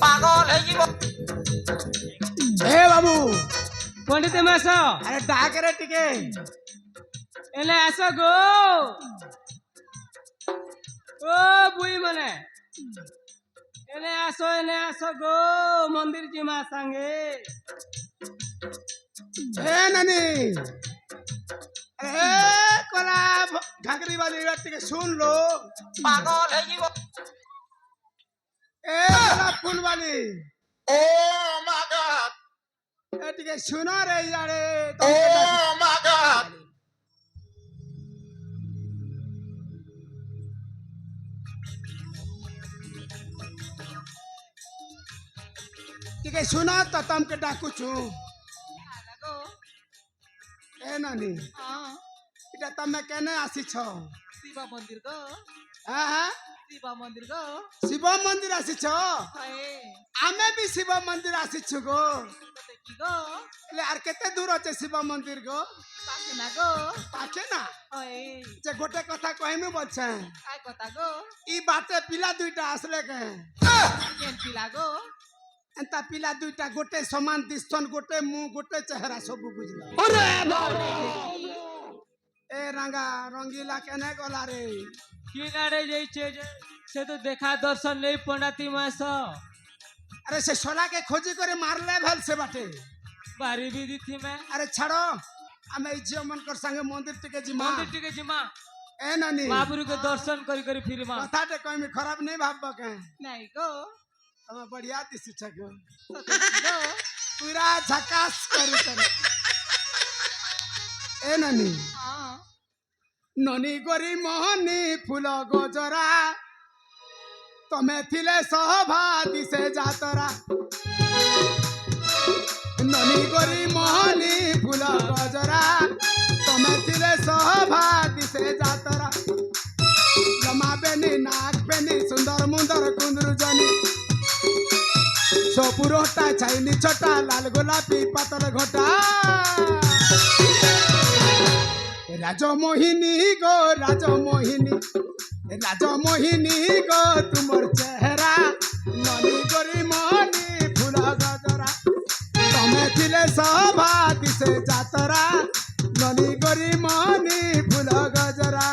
পাগল হয়ে যাব। এ বাবু পণ্ডিত মাস আরে ডাকরে টিকে এলে আস গো ও বুই মানে এনে আসো গো মন্দির জিমা সাঙ্গে এ নানি এ কলা ঘাগরি বালি টিকে শুন লো পাগল হয়ে যাব। এ কলা ফুলবালি ও মাই গড, এ টিকে শুনো রে ইয়ারে ও মাই গড। টিকে শুনো তো তুমকে ডাকু ছু। এ নানি এটা তুমি কেনে আসিছ? শিব মন্দির গো হ্যাঁ হ্যাঁ শিব মন্দির গো শিব মন্দির আসিছ? হায় আমি বি শিব মন্দির আসিছু গো। দেখি গো এলে আর কেতে দূর আছে শিব মন্দির গো? পাকে না গো পাকে না হায় যে গোটে কথা কহিমি বলছে কাই কথা গো ই বাটে পিলা দুইটা আসলে কে কেন পিলা গো এন্তা পিলা দুইটা গোটে সমান দিস্তন গোটে মুহ গোটে চেহারা সবু বুঝলা। এ রাঙ্গা রঙ্গিলা কেনে গলা রে? কি গাড়ে যাইছে যে সে তো দেখা দর্শন নেই পণ্ডিত মাস আরে সে সোলাকে খোঁজি করে মারলে ভেল সে বাটে। বাড়ি বিধি থি মে আরে ছাড়ো আমি এই ঝিও মনকর সঙ্গে মন্দির থেকে জিমা। মন্দির টিকে জিমা এ নানি বাবুর के दर्शन करी करी फिर मां কথাটা কইমি খারাপ নেই ভাববা কে नहीं गो তুমি বড়িয়া দিছি ছাগো गो পুরা ঝকাস করি করে। এ নানি हां ননি গরি মোহনী ফুল গজরা তুমি থিলে সভা দিছে যাতরা। ননি গরি মোহনী ফুল গজরা তুমি থিলে সভা দিছে যাতরা। জমা বেনি নাক বেনি সুন্দর মুন্দর কুন্দরু জনি সপুরটা চাইনি ছোটা লাল গোলাপি পাতল ঘটা। রাজমোহিনী গো রাজমোহিনী রাজমোহিনী গো তোমার চেহারা ননি গরি মনি ফুল গজরা তুমি থিলে সভা দিছে যাতরা। ননি গরি মনি ফুল গজরা।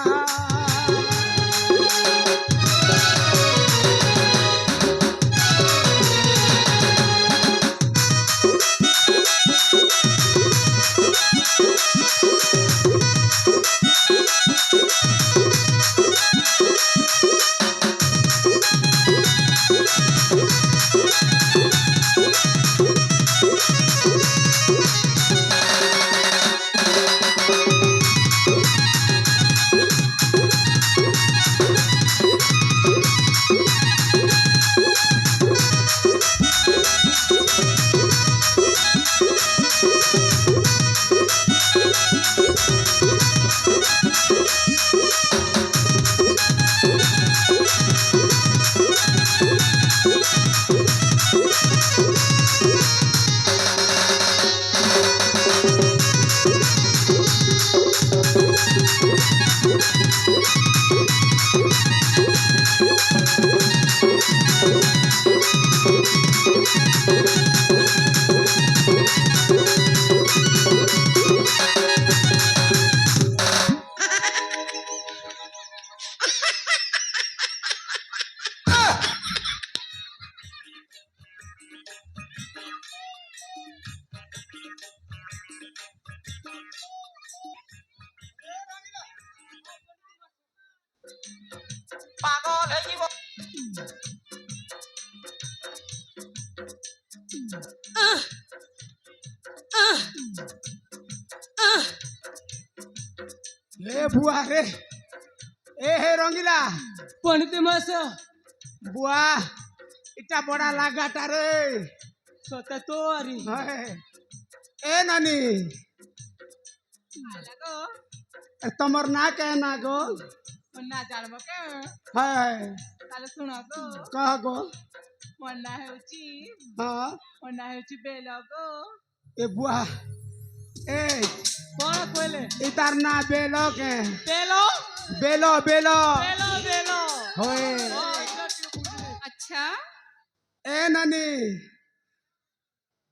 পাগল হয়ে যাব। এ বুয়া রে এ হে রঙ্গিলা পণ্ডিত মাস বুয়া এটা বড়া লাগাটা রে। সতে তো আরি হ্যাঁ। এ নানি গো তোমার না কে না গো? না জানবো কে হ্যাঁ তাহলে শুଣ গো কহ গো। ମୋ ନାଁ ହେଉଛି ହଁ ବେଲ ଗো। ଏ ବୁଆ ଏ କଣ କହିଲେ? ଏ ତାର ନା ବେଲ କେ ବେଲ ବେଲ ବେଲ ବେଲ ବେଲ ହୋଏ ହଁ, ଏଇଟା ଟିକେ ବୁଝିଲି। ए नानी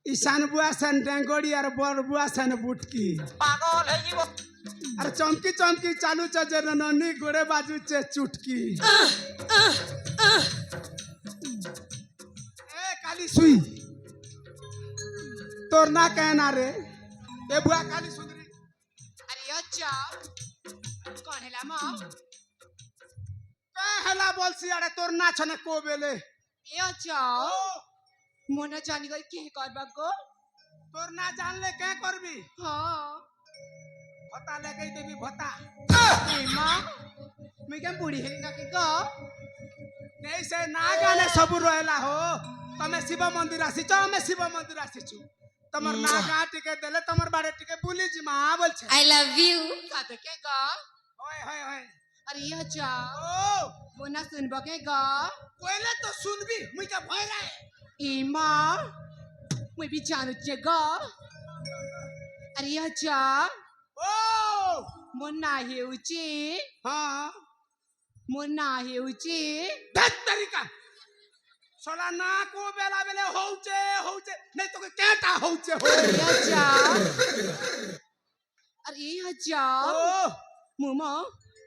ईशान बुआ सन डेंगोड़ी और बड़ बुआ सन बुटकी পাগল হয়ে যাব और चमकी चमकी चालू चजे ननी गोड़े बाजू चे चुटकी ए काली सुई तोर ना कहना रे ए बुआ काली सुंदरी अरे अच्छा कौन है लामा कहला बोलसी अरे तोर ना छने को बेले ए अच्छा मोना जानी गई के करबा गो तोर ना जान ले क्या करबी हां भत्ता ले गई देवी भत्ता ए मां मैं क्या बूढ़ी है ना के गो नहीं से ना गाने सब रहला हो तमे शिव मंदिर आसीच हमें शिव मंदिर आसीचु तमर ना गा टिके देले तमर बारे टिके बुली जी मां बोल छे आई लव यू का तो के गो होय होय होय अरे अच्छा ओ मोना सुनबो के गो कोइले तो सुनबी मुई का भय रहे ए मां मैं भी जानू चे गो अरे अच्छा ओ मोना हेउची हां मोना हेउची धत तरीका सोला ना को बेला बेले होउचे नहीं तो केटा होउचे हो अरे अच्छा अरे अच्छा ओ मुमा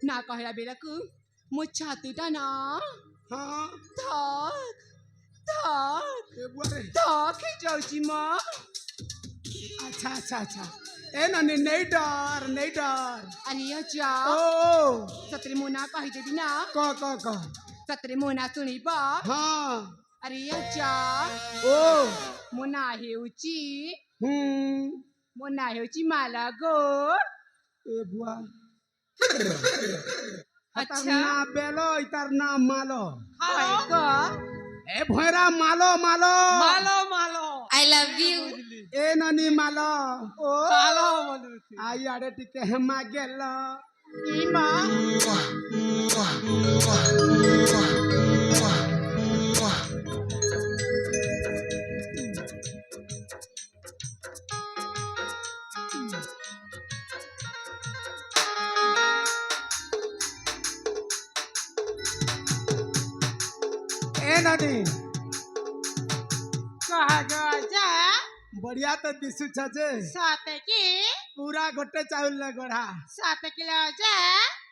ना कहला बेलाku मो छातीटा ना हां थक थक ए बुआ रे थक जाउची म अच्छा अच्छा अच्छा ए ननी नहीं डर अरे अच्छा ओ सतरे मोना कहि देबी ना क सतरे मोना सुनी बा हां अरे अच्छा ओ मोना हेउची हम्म माला गो ए बुआ अच्छा ना बेलो इतर ना मालो हाय गो ए भैरा मालो मालो मालो आई लव यू ए ननी मालो ओ कालो बोलुची आई आड़े टिके हेमा गेलो ई मां ए ननी कहा गो जा बढ़िया तो दिसु छजे साते की पूरा गोटे चाउल ले गोढ़ा 7 किलो जा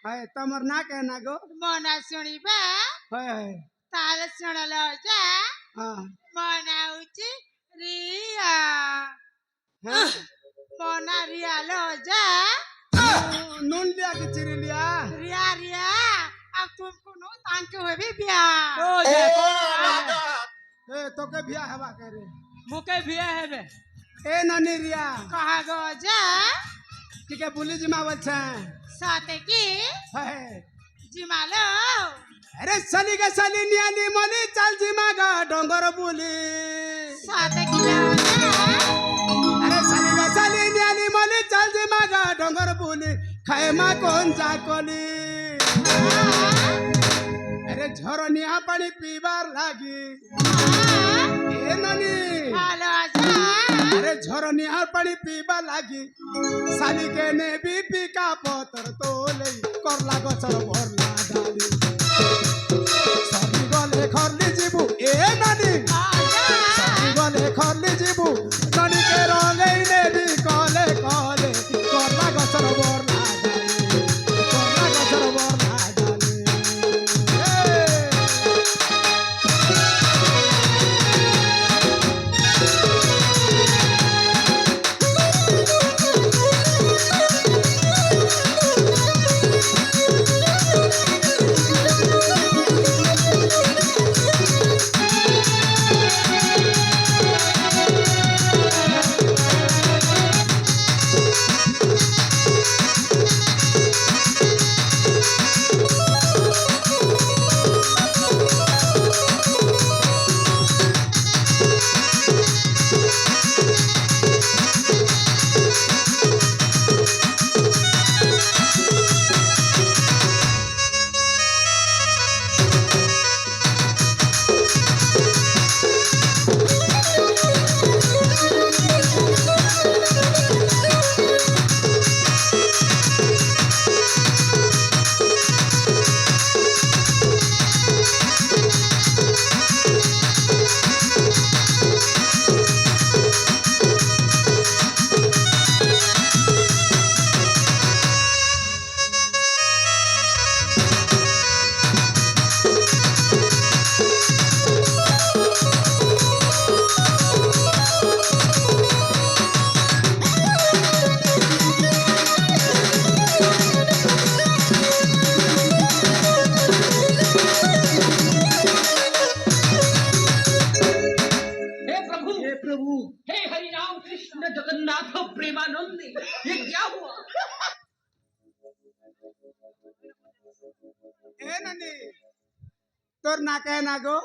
है तमर ना कहना गो मोना सुनिबा है ताल सुनलो जा हां मोना उची रिया हां मोना रिया लो जा नून लिया कि चिरी लिया रिया रिया अब तुमको नो तांके हुए भी बिया ओ ও जे মাগাত ए तो के बिया हवा करे मुके भिया है बे ए ननी रिया कहा गो जा ठीक है बुली जी मावल छे साते की है जिमालो अरे सली के सली नियानी मनी चल जी मागा डोंगर बुली 7 किलो जा अरे सली के सली नियानी मनी चल जी मागा डोंगर बुली खाए मा कौन जाकोली अरे झरनिया पानी पीबार लागी ए ननी हालो जा अरे झरनिया पानी पीबा लागी साली के ने बीपी का पतर तो ले करला गचर भरला डाली साली गले खरली जीबू ए ननी साली गले खरली जीबू ननी के रंगे ने भी कले कले करला गचर भरला डाली करला गचर भरला डाली हे हरि राम कृष्ण जगन्नाथ प्रेमानंद ये क्या हुआ? ए ननी तोर ना कहे ना गो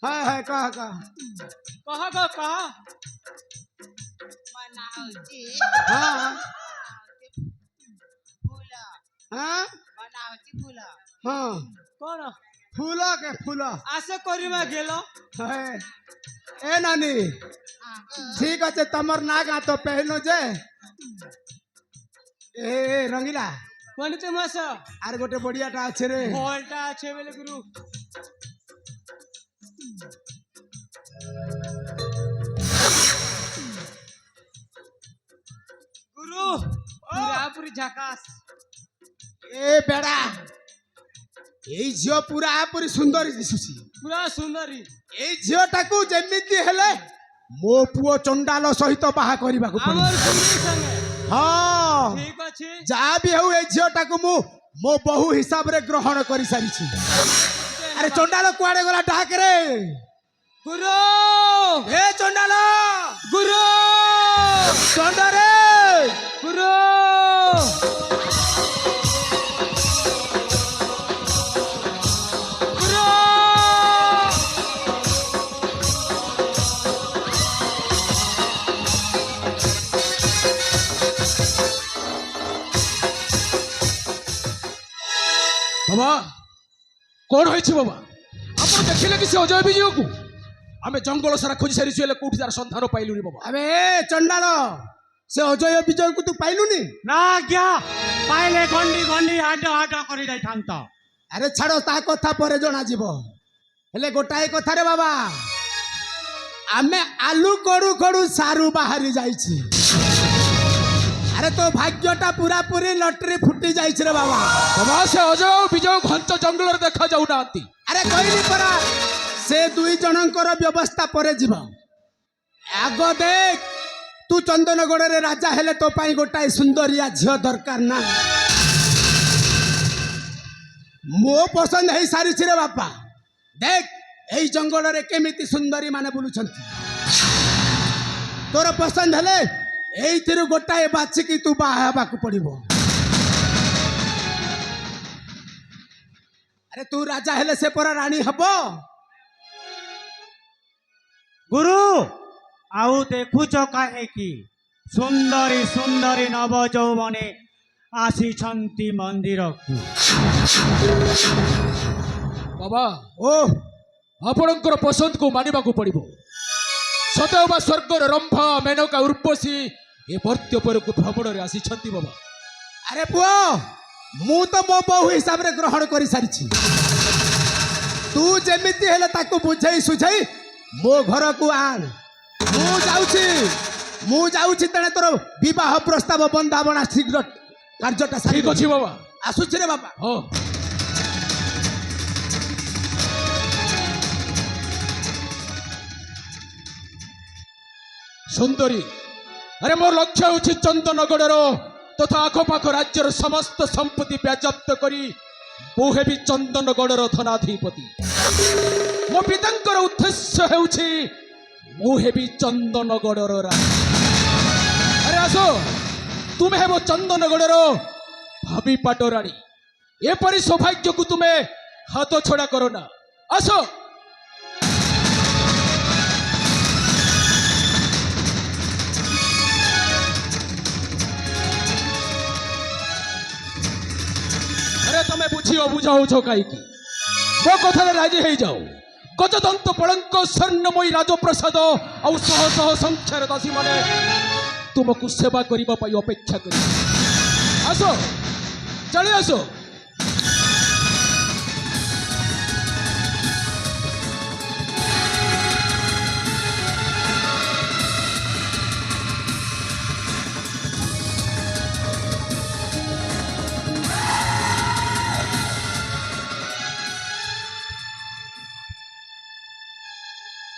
है कह कह गो कह बनावची हाँ फूल हाँ बनावची फूल हाँ कौन फूल के फूल आसे करिमा गेलो है ए नानी ठीक আছে तमर ना गा तो पहनो जे ए रंगीला कोन ते मास আর গোটে বড়িয়াটা আছে রে ভলটা আছে বলে গুরু গুরু পুরাপুরি ঝাকাস এ বেড়া এই ঝিও পুরাপুরি সুন্দরী দিশুছি পুরা সুন্দরী এই ঝিওটাକୁ যেମିତି ହେଲେ ମୋ ପୁଅ ଚଣ୍ଡାଲ ସହିତ ବାହା କରିବାକୁ ପଡ଼ିବ আমার গুরু সঙ্গে ହଁ ঠিক আছে ଯାହା ବି ହଉ এই ଝିଅଟାକୁ ମୁଁ ମୋ ବୋହୂ ହିସାବରେ ଗ୍ରହଣ କରିସାରିଛି ଆରେ ଚଣ୍ଡାଲ କୁଆଡେ ଗଲା ଡାକରେ গুরু ଏ ଚଣ୍ଡାଲ গুরু ଚଣ୍ଡାରେ গুরু গুরু বাবা কোন হয়েছে বাবা আপনার দেখিলে কি সে অজয় বিজয়কু আমি জঙ্গল সারা খোঁজি সারিছু হলে কোটি তার সন্ধান পাইলুনি বাবা আবে চଣ୍ଡାଲ ସେ ଅଜୟ ବିଜୟକୁ ତୁ ପାଇଲୁନି না আজ্ঞা পাইলে গন্ডি গন্ডি হাড হাড করে যাইতান্ত আরে ছাড় ତା କଥା ପରେ ଜଣାଯିବ ହେଲେ ଗୋଟାଏ କଥାରେ ବାବା ଆମେ ଆଲୁ କଡୁ କଡୁ ସାରୁ ବାହାରି ଯାଇଛି আরে তো ভাগ্যটা পুরাপুরি লটারি ফুটি যাইছে রে বাবা বাবা সে অজয় ও বিজয় ঘঞ্চ জঙ্গলরে দেখা যাও নাহান্তি আরে কইলি পরা সে দুই জনଙ୍କର ব্যবস্থা পরে যাব আগ দেখ তু চন্দনগড়রে রাজা হেলে তো পাই গোটাই সুন্দরিয়া ঝিও দরকার না মো পছন্দ হই সারিছি রে বাপা দেখ এই জঙ্গলরে কেমিতি সুন্দরী মানে বুলুছন্তি তোর পছন্দ হেলে এইଥିରୁ ଗୋଟାଏ ବାଛିକି ତୁ ବାହା ହେବାକୁ ପଡ଼ିବ ଆରେ ତୁ ରାଜା ହେଲେ ସେ ପରା ରାଣୀ ହବ গুরু আউ দেখুছ কাহেকি সুন্দরী সুন্দরী নব যৌবনে আসিছন্তি মন্দিরকু বাবা ଓ ଆପଣଙ୍କର ପସନ୍ଦକୁ ମାନିବାକୁ ପଡ଼ିବ ସତେ ବା ସ୍ୱର୍ଗର ରମ୍ଭା ମେନକା ଉର୍ବଶୀ ଏ ମର୍ତ୍ତ୍ୟପୁରକୁ ଭ୍ରମଣରେ ଆସିଛନ୍ତି ବାବା ଆରେ ପୁଅ ମୁଁ ତ ମୋ ବୋହୂ ହିସାବରେ ଗ୍ରହଣ କରିସାରିଛି ତୁ ଯେମିତି ହେଲେ ତାକୁ ବୁଝେଇ ସୁଝେଇ ମୋ ଘରକୁ ଆଣ ମୁଁ ଯାଉଛି ତେଣେ ତୋର ବିବାହ ପ୍ରସ୍ତାବ ବନ୍ଦାବଣା ଶୀଘ୍ର କାର୍ଯ୍ୟଟା ଠିକ ଅଛି ବାବା ଆସୁଛି ରେ ବାବା ହଁ ସୁନ୍ଦରୀ ଆରେ ମୋର ଲକ୍ଷ୍ୟ ହେଉଛି ଚନ୍ଦନଗଡ଼ର ତଥା ଆଖପାଖ ରାଜ୍ୟର ସମସ୍ତ ସମ୍ପତ୍ତି ବାଜ୍ୟାପ୍ତ କରି ମୁଁ ହେବି ଚନ୍ଦନଗଡ଼ର ଧନାଧିପତି ମୋ ପିତାଙ୍କର ଉଦ୍ଦେଶ୍ୟ ହେଉଛି ମୁଁ ହେବି ଚନ୍ଦନଗଡ଼ର ରାଜା ଆରେ ଆସ ତୁମେ ହେବ ଚନ୍ଦନଗଡ଼ର ଭାବି ପାଟରାଣୀ ଏପରି ସୌଭାଗ୍ୟକୁ ତୁମେ ହାତ ଛଡ଼ା କର ନା ଆସ আরে তুমি বুঝিও বুঝাউছ কাইকি ମୋ କଥାରେ ରାଜି ହେଇଯାଉ ଗଜଦନ୍ତ ପଳଙ୍କ ସ୍ୱର୍ଣ୍ଣମୟୀ ରାଜପ୍ରସାଦ ଆଉ ଶହ ଶହ ସଂଖ୍ୟାର ଦାସୀମାନେ ତୁମକୁ ସେବା କରିବା ପାଇଁ ଅପେକ୍ଷା କରିବେ ଆସ ଚାଲି ଆସ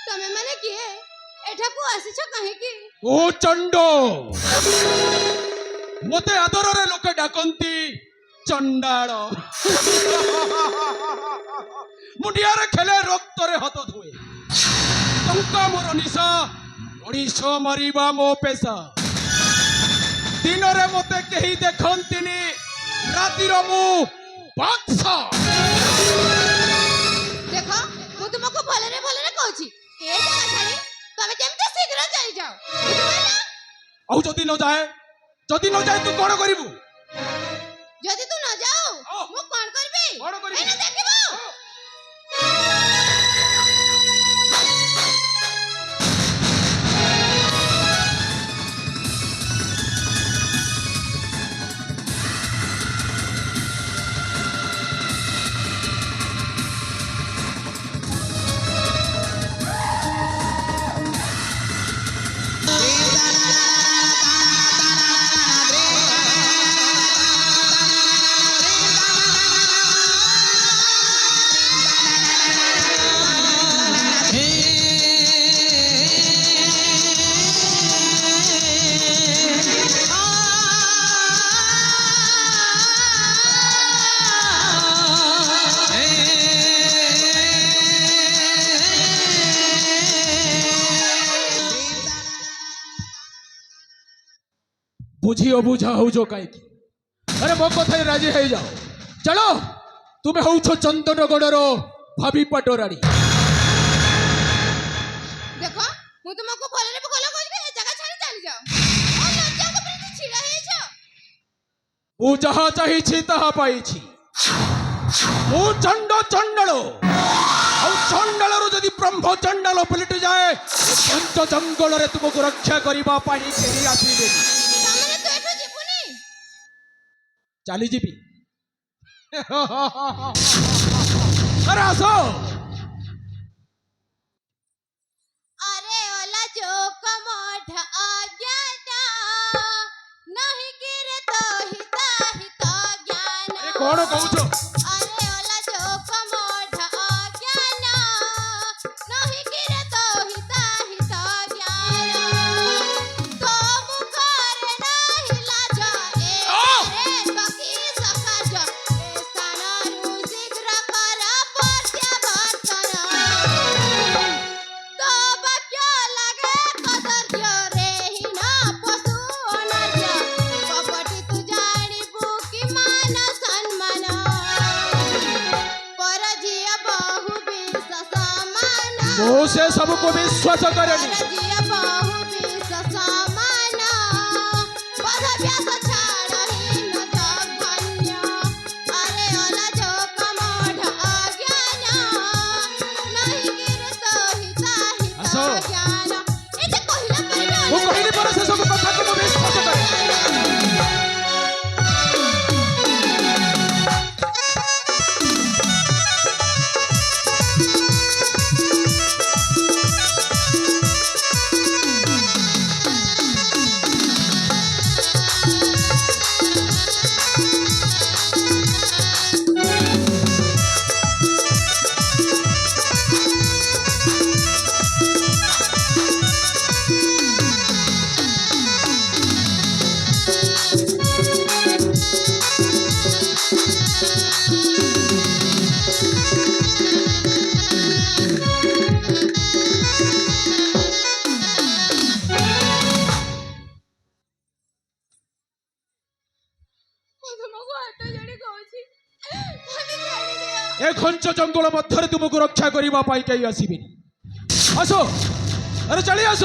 ତମେ ମାନେ କିଏ ଏଠାକୁ ଆସିଛ କାହିଁକି ଓ ଚଣ୍ଡ ମତେ ଆଦରରେ ଲୋକେ ଡାକନ୍ତି ଚଣ୍ଡାଳ ମୁଣ୍ଡିଆରେ ଖେଳେ ରକ୍ତରେ ହାତ ଧୁଏ ଟଙ୍କା ମୋର ନିଶା, ମଣିଷ ମାରିବା ମୋ ପେଶା। ଦିନରେ ମୋତେ କେହି ଦେଖନ୍ତିନି, ରାତିର ମୁଁ ବାଦଶାହ। ଦେଖ ମୁଁ ତୁମକୁ ଭଲରେ ଭଲରେ କହୁଛି ଏ ଜାଗା ଛାଡ଼ି ତମେ ଯେମିତି ଶୀଘ୍ର ଚାଲିଯାଅ ବୁଝିପାରିଲ? ଆଉ ଯଦି ନ ଯାଏ ତୁ କଣ କରିବୁ? ଯଦି ତୁ ନ ଯାଉ ହଁ। ମୁଁ କଣ କରିବି? କଣ କରିବି? ଏଇନେ ଦେଖିବ। ବୁଝିଓ ବୁଝା ହଉଛ କାହିଁକି? ଆରେ ମୋ କଥାରେ ରାଜି ହେଇଯାଅ। ଚାଲ, ତୁମେ ହଉଛ ଚନ୍ଦନଗଡ଼ର ଭାବି ପାଟରାଣୀ। ଦେଖ ମୁଁ ତୁମକୁ ଭଲରେ ଭଲ କହୁଛି ଏ ଜାଗା ଛାଡ଼ି ଚାଲିଯାଅ। ଆଉ ଲଜ୍ଜାଙ୍କ ପ୍ରତି ଛିଡ଼ା ହେଇଛ। ମୁଁ ଯାହା ଚାହିଁଛି ତାହା ପାଇଛି। ମୁଁ ଚଣ୍ଡାଳ, ଆଉ ଚଣ୍ଡାଳରୁ ଯଦି ବ୍ରହ୍ମ ଚଣ୍ଡାଳ ପଲଟି ଯାଏ, ପଞ୍ଚ ଜଙ୍ଗଲରେ ତୁମକୁ ରକ୍ଷା କରିବା ପାଇଁ କେହି ଆସିବେନି। ତାମାନେ ତୁ ଏଠୁ ଯିବୁନି? ଚାଲିଯିବି। ଆରେ ଆସ। अरे ओला जो कमोठ अज्ञान नहीं गिरे तो हिता हिता ज्ञान। ଆରେ କଣ କହୁଛ? अरे ओला जो कमोठ अज्ञान नहीं गिरे तो हिता हिता ज्ञान। तो मुखरे नहीं लाज ए रे बाकी सकाज ए स्थानरु शीघ्र कर प्रत्यावर्तन। तो बाक्य लागे कदर्य रे हिना पशु अनर्य कपटी तू जानिबु कि मान सम्मान। पर झिया बहु विष समान। ମୁଁ ସେ ସବୁକୁ ବିଶ୍ୱାସ କରେନି। पर झिया बहु विष समान। पद व्यास छाड़हीन जगन्य। अरे ओला जो कमोढ अज्ञान नहीं गिरत हिता ଆସ। हिता ज्ञान। एते कहिला पर ମୁଁ କହିଲି ପରା ସେ ସବୁ କଥାକୁ ମୁଁ ବିଶ୍ୱାସ କରେ। ମୁଁ ତୁମକୁ ହାତ ଯୋଡ଼ି କହୁଛି ମୋତେ ଛାଡ଼ି ଦିଅ। ଏ ଘଞ୍ଚ ଜଙ୍ଗଲ ମଧ୍ୟରେ ତୁମକୁ ରକ୍ଷା କରିବା ପାଇଁ କେହି ଆସିବେନି। ଆସ, ଆରେ ଚାଲି ଆସ।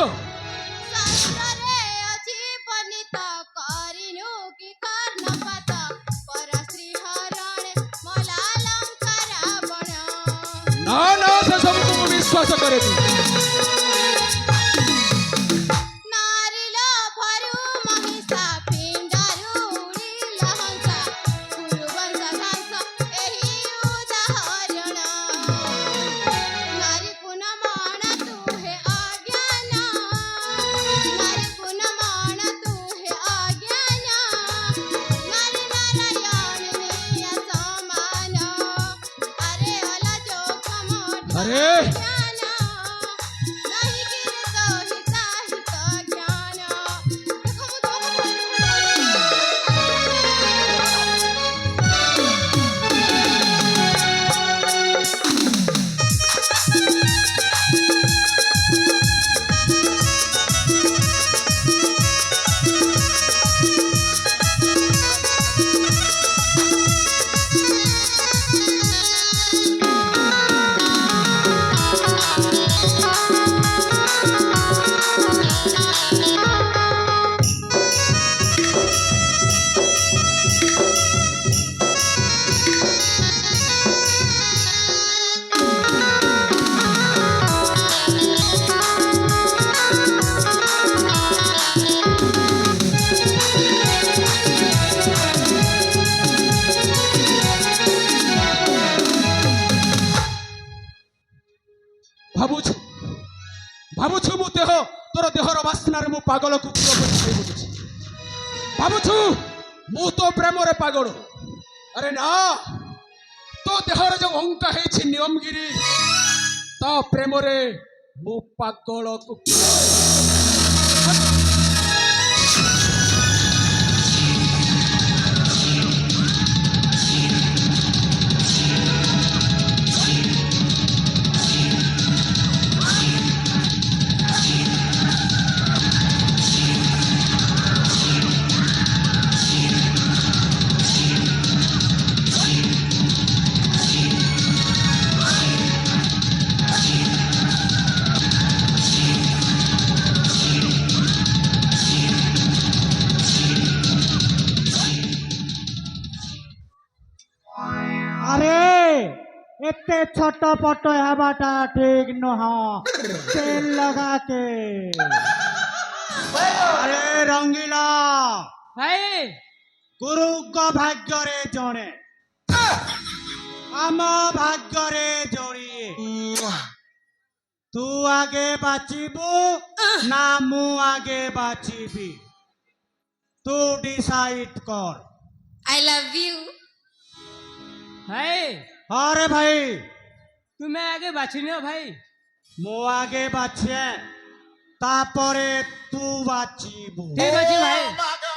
ଶାସ୍ତ୍ରରେ ଅଛି ବର୍ଣ୍ଣିତ କରିନୁ କି କର୍ଣ୍ଣପାତ ପର ଶ୍ରୀ ହରଣେ ମଲାଲଙ୍କା ରାବଣ। ନା ନା, ସେ ସବୁକୁ ମୁଁ ବିଶ୍ୱାସ କରେନି। ନାରୀ ଲୋଭରୁ ମହିଷା ପିଣ୍ଡରୁ ଉଡ଼ିଲ ହଂସା କୁରୁବଂଶ ଧ୍ୱଂସ ଏହି ଉଦାହରଣ। ନାରୀକୁ ନ ମଣ ତୁହେ ଅଜ୍ଞାନ। ନାରୀକୁ ନ ମଣ ତୁହେ ଅଜ୍ଞାନ। ନାରୀ ନାରାୟଣୀୟ ସମାନ। अरे ओला जो कमोढ अरे! ज्ञान नहीं गिरे तो हिता हिता ज्ञान। देखो ମୁଁ ତୁମକୁ ଭାବୁଛୁ ଭାବୁଛୁ ମୁଁ ତୋର ଦେହର ବାସ୍ନାରେ ମୁଁ ପାଗଳ କୁକୁର ବୋଲି କହି ବୁଲୁଛି। ଭାବୁଛୁ ମୁଁ ତୋ ପ୍ରେମରେ ପାଗଳ। ଆରେ ନା, ତୋ ଦେହରେ ଯୋଉ ଅଙ୍କା ହେଇଛି ନିୟମଗିରି, ତା ପ୍ରେମରେ ମୁଁ ପାଗଳ କୁକୁର। আরে এতে ছোট পট হবাটা ঠিক নহ, তেল লগাকে। আরে রঙ্গিলা ভাই গুরুଙ୍କ ଭାଗ୍ୟରେ ଜଣେ, ଆମ ଭାଗ୍ୟରେ ଯୋଡ଼ିଏ। ତୁ ଆଗେ ବାଚିବୁ ନା ମୁଁ ଆଗେ ବାଚିବି, ତୁ ଡିସାଇଡ୍ କର। I love you. ভাই আরে ভাই, তুমি আগে বাছি নিও ভাই। ମୁଁ ଆଗେ ବାଛେ, ତାପରେ ତୁ ବାଛିବୁ। ঠিক আছে ভাই। Oh my God.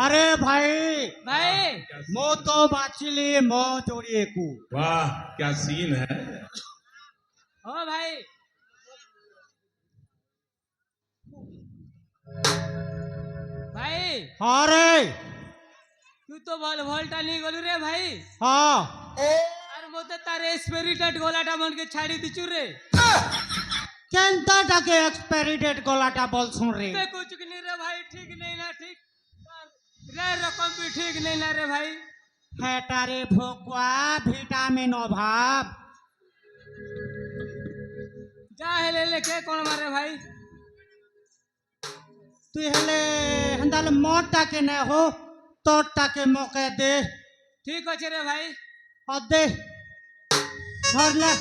আরে ভাই, ভাই ମୁଁ ତ ବାଛିଲି ମୋ ଯୋଡ଼ିଏକୁ। वाह क्या सीन है। ও ভাই ভাই আরে তুই তো ভলটা নিয়ে গলু রে ভাই। হ্যাঁ, আর মতে তার স্পিরিটেড গলাটা মনকে ছাড়ি দিছু রে। কেনটাকে এক্সপেরিডেট গলাটা বলছুন রে। তে কুছ কি রে ভাই, ঠিক নেই না ঠিক রে, রকম भी ঠিক নেই না রে ভাই। হেটারে ভোকুয়া ভিটামিন অভাব। যা হেলে লেখে কোন মারে ভাই। তুই হেলে হেন্দালে মোরটাকে নে হো, তোরটাকে মোকে দে। ঠিক আছে রে ভাই। দে ধরলে